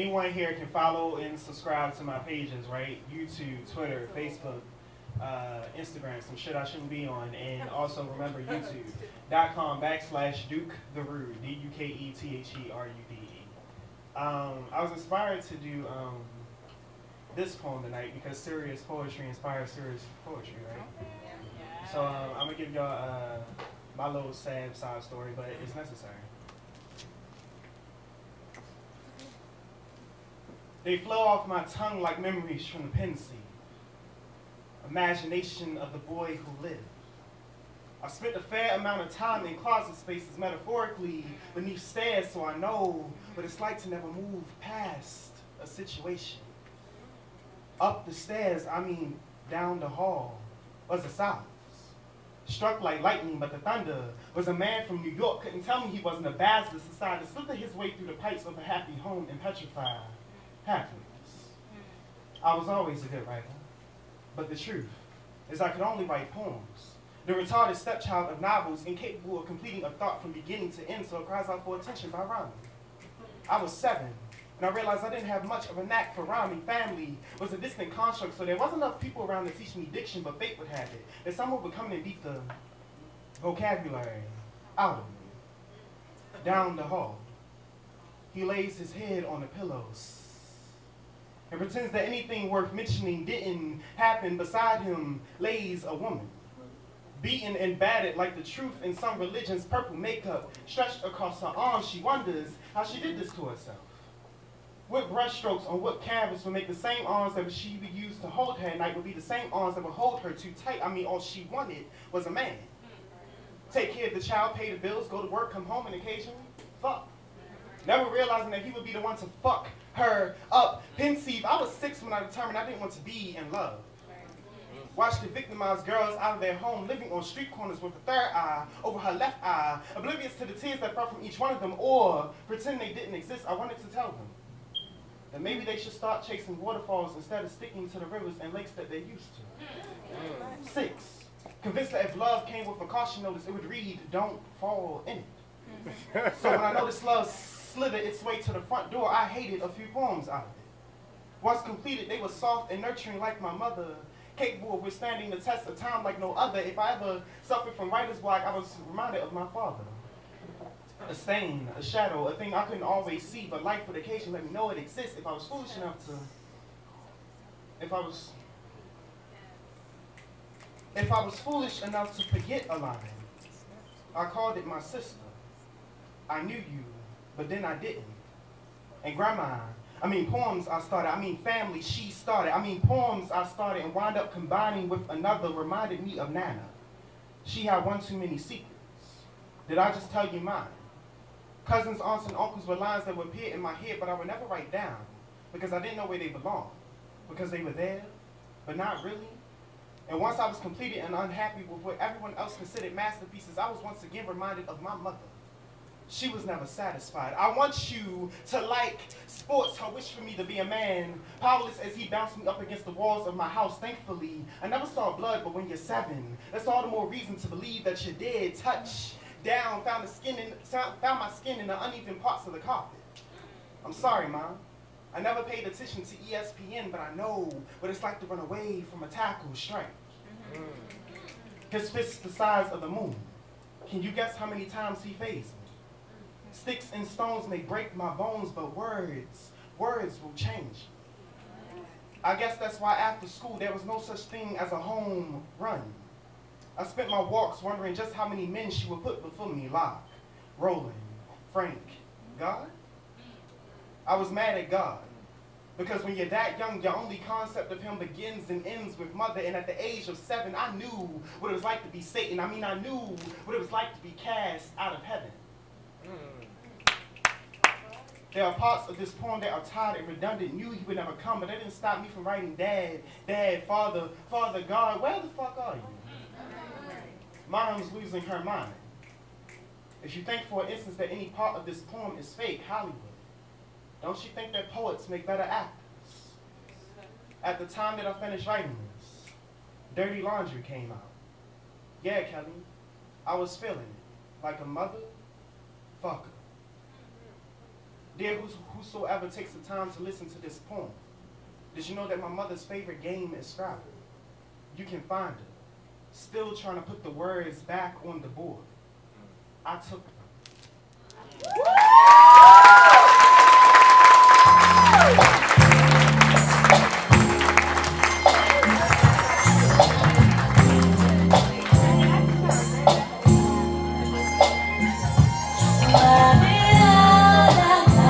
anyone here can follow and subscribe to my pages, right? YouTube, Twitter, Facebook, Instagram, some shit I shouldn't be on. And also remember youtube.com/Duke the Rude, DUKETHERUDE. I was inspired to do this poem tonight because serious poetry inspires serious poetry, right? So I'm gonna give y'all my little sad side story, but it's necessary. They flow off my tongue like memories from the pen sea. Imagination of the boy who lived. I've spent a fair amount of time in closet spaces, metaphorically beneath stairs, so I know what it's like to never move past a situation. Up the stairs, I mean down the hall, was a silence. Struck like lightning, but the thunder was a man from New York. Couldn't tell me he wasn't a bastard. Decided to slither his way through the pipes of a happy home and petrify happiness. I was always a good writer, but the truth is I could only write poems. The retarded stepchild of novels, incapable of completing a thought from beginning to end, so it cries out for attention by rhyming. I was 7, and I realized I didn't have much of a knack for rhyming. Family was a distant construct, so there wasn't enough people around to teach me diction, but fate would have it that someone would come and beat the vocabulary out of me. Down the hall, he lays his head on the pillows and pretends that anything worth mentioning didn't happen. Beside him lays a woman, beaten and battered like the truth in some religions. Purple makeup stretched across her arms. She wonders how she did this to herself. What brushstrokes on what canvas would make the same arms that she would use to hold her at night would be the same arms that would hold her too tight. I mean, all she wanted was a man. Take care of the child, pay the bills, go to work, come home, and occasionally fuck. Never realizing that he would be the one to fuck her up. Pensive, I was 6 when I determined I didn't want to be in love. Watch the victimized girls out of their home, living on street corners with a third eye over her left eye, oblivious to the tears that fell from each one of them, or pretend they didn't exist. I wanted to tell them that maybe they should start chasing waterfalls instead of sticking to the rivers and lakes that they used to. 6, convinced that if love came with a caution notice, it would read, "Don't fall in it." So when I noticed love slither its way to the front door, I hated a few poems out of it. Once completed, they were soft and nurturing like my mother, capable of withstanding the test of time like no other. If I ever suffered from writer's block, I was reminded of my father. A stain, a shadow, a thing I couldn't always see, but life would occasionally let me know it exists. If I was foolish enough to, if I was foolish enough to forget a line, I called it my sister. I knew you, but then I didn't. And grandma, poems I started, family she started, poems I started and wound up combining with another reminded me of Nana. She had one too many secrets. Did I just tell you mine? Cousins, aunts, and uncles were lines that would appear in my head, but I would never write down because I didn't know where they belonged. Because they were there, but not really. And once I was completed and unhappy with what everyone else considered masterpieces, I was once again reminded of my mother. She was never satisfied. I want you to like sports, her wish for me to be a man, powerless as he bounced me up against the walls of my house. Thankfully, I never saw blood, but when you're 7, that's all the more reason to believe that you did. Touch down, found my skin in the uneven parts of the carpet. I'm sorry, Mom. I never paid attention to ESPN, but I know what it's like to run away from a tackle strike. His fist the size of the moon. Can you guess how many times he fazed me? Sticks and stones may break my bones, but words will change. I guess that's why after school there was no such thing as a home run. I spent my walks wondering just how many men she would put before me. Locke, Roland, Frank, God? I was mad at God. Because when you're that young, your only concept of him begins and ends with mother. And at the age of 7, I knew what it was like to be Satan. I knew what it was like to be cast out of heaven. There are parts of this poem that are tired and redundant. Knew he would never come, but that didn't stop me from writing Dad, Dad, Father, Father, God. Where the fuck are you? Mom's losing her mind. If you think for an instance that any part of this poem is fake, Hollywood, don't you think that poets make better actors? At the time that I finished writing this, Dirty Laundry came out. Yeah, Kelly, I was feeling it like a motherfucker. Dear whosoever takes the time to listen to this poem, did you know that my mother's favorite game is Scrabble? You can find her, still trying to put the words back on the board. I took